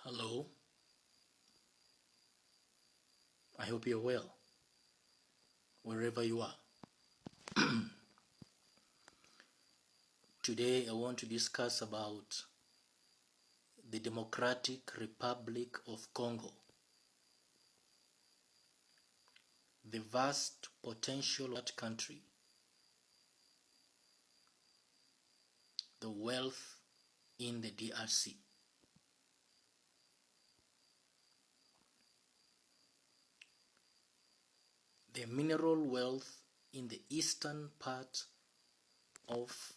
Hello, I hope you're well, wherever you are. Today I want to discuss about the Democratic Republic of Congo, the vast potential of that country, the wealth in the DRC. The mineral wealth in the eastern part of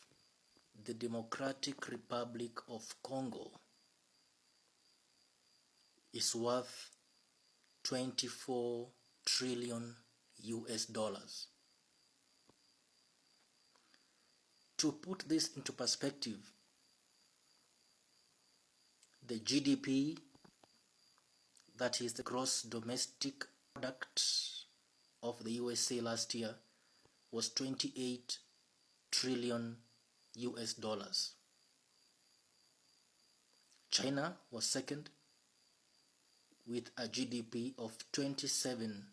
the Democratic Republic of Congo is worth 24 trillion US dollars. To put this into perspective, the GDP, that is the gross domestic product of the USA last year, was 28 trillion US dollars. China was second with a GDP of 27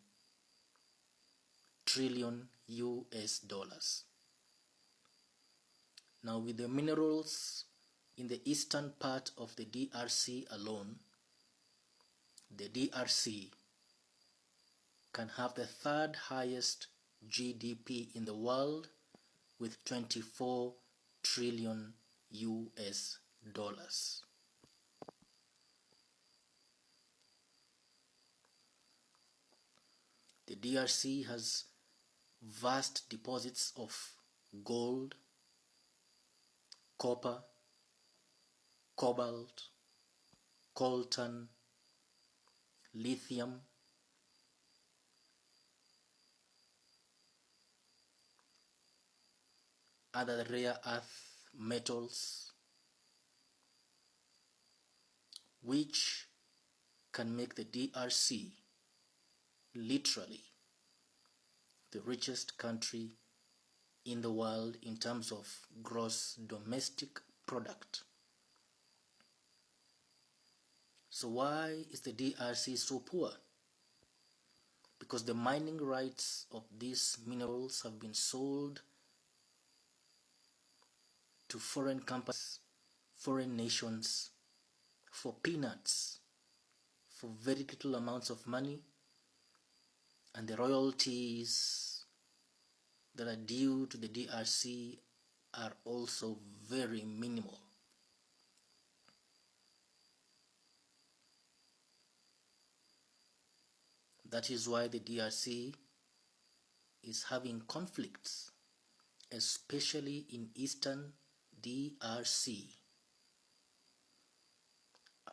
trillion US dollars. Now, with the minerals in the eastern part of the DRC alone, the DRC can have the third highest GDP in the world with 24 trillion US dollars. The DRC has vast deposits of gold, copper, cobalt, coltan, lithium, other rare earth metals, which can make the DRC literally the richest country in the world in terms of gross domestic product. So why is the DRC so poor? Because the mining rights of these minerals have been sold to foreign companies, foreign nations, for peanuts, for very little amounts of money, and the royalties that are due to the DRC are also very minimal. That is why the DRC is having conflicts, especially in eastern DRC.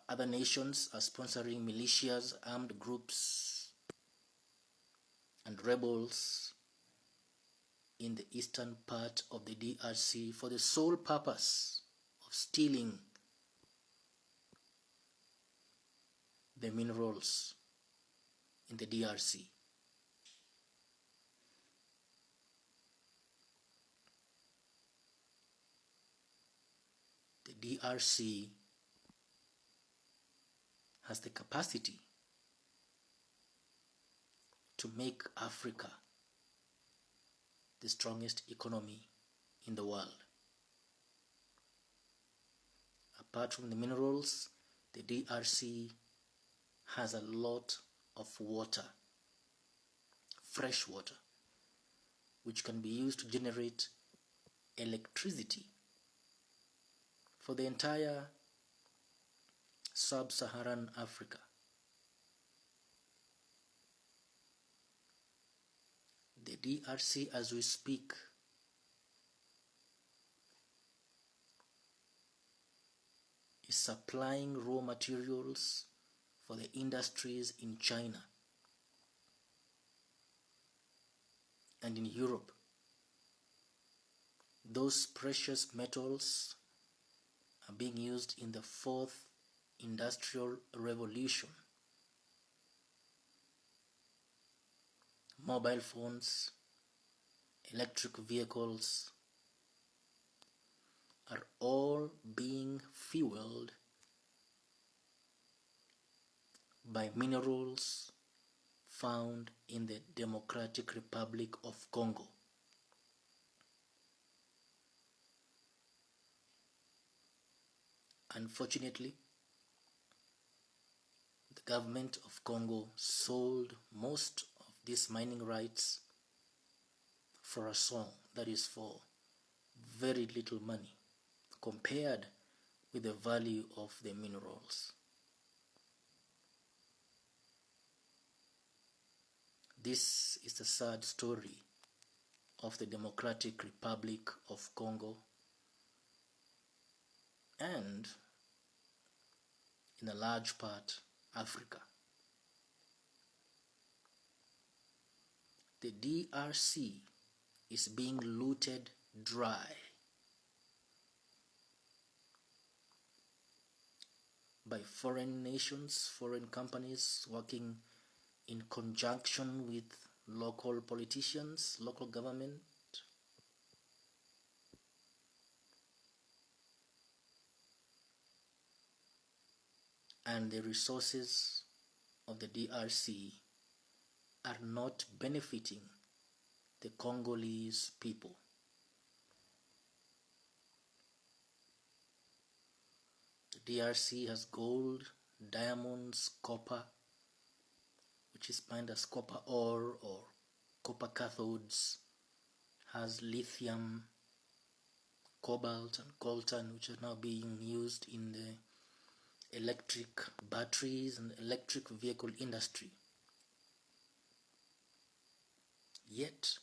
Other nations are sponsoring militias, armed groups, and rebels in the eastern part of the DRC for the sole purpose of stealing the minerals in the DRC. The DRC has the capacity to make Africa the strongest economy in the world. Apart from the minerals, the DRC has a lot of water, fresh water, which can be used to generate electricity for the entire sub-Saharan Africa. The DRC, as we speak, is supplying raw materials for the industries in China and in Europe. Those precious metals are being used in the fourth industrial revolution. Mobile phones, electric vehicles are all being fueled by minerals found in the Democratic Republic of Congo. Unfortunately, the government of Congo sold most of these mining rights for a song, that is for very little money compared with the value of the minerals. This is the sad story of the Democratic Republic of Congo, and in a large part Africa. The DRC is being looted dry by foreign nations, foreign companies working in conjunction with local politicians, local government, and the resources of the DRC are not benefiting the Congolese people. The DRC has gold, diamonds, copper, which is mined as copper ore or copper cathodes, has lithium, cobalt, and coltan, which are now being used in the electric batteries and electric vehicle industry. Yet,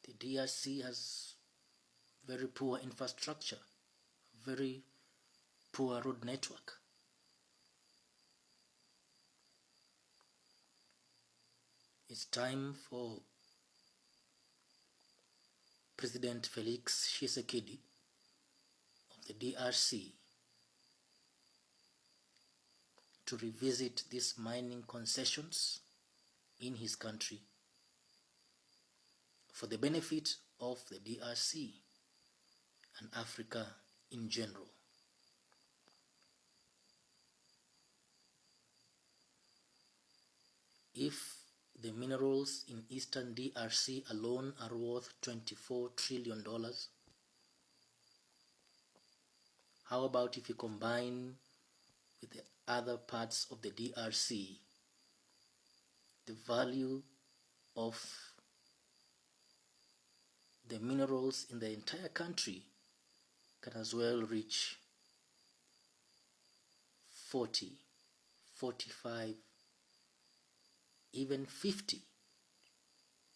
the DRC has very poor infrastructure, very poor road network. It's time for President Felix Tshisekedi of the DRC to revisit these mining concessions in his country for the benefit of the DRC and Africa in general. If the minerals in eastern DRC alone are worth $24 trillion, how about if you combine with the other parts of the DRC, the value of the minerals in the entire country can as well reach 40, 45, even 50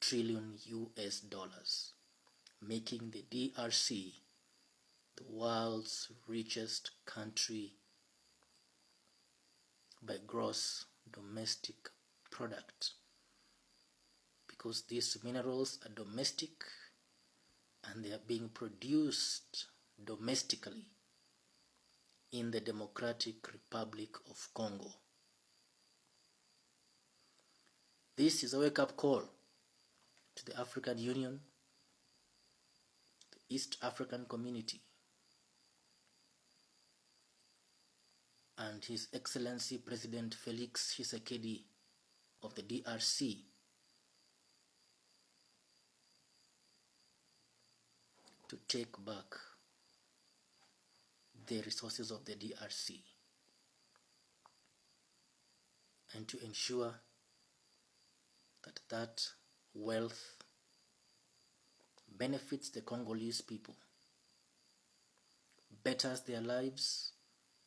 trillion US dollars, making the DRC the world's richest country by gross domestic product, because these minerals are domestic and they are being produced domestically in the Democratic Republic of Congo. This is a wake-up call to the African Union, the East African Community, and His Excellency President Felix Tshisekedi of the DRC to take back the resources of the DRC and to ensure that wealth benefits the Congolese people, betters their lives,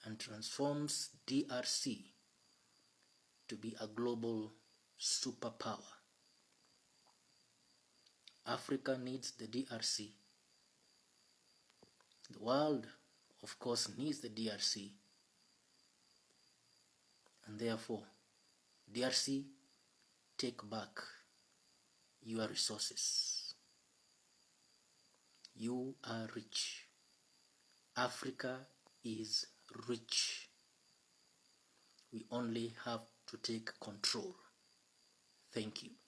and transforms DRC to be a global superpower. Africa needs the DRC. The world, of course, needs the DRC. And therefore, DRC, take back your resources. You are rich. Africa is rich. We only have to take control. Thank you.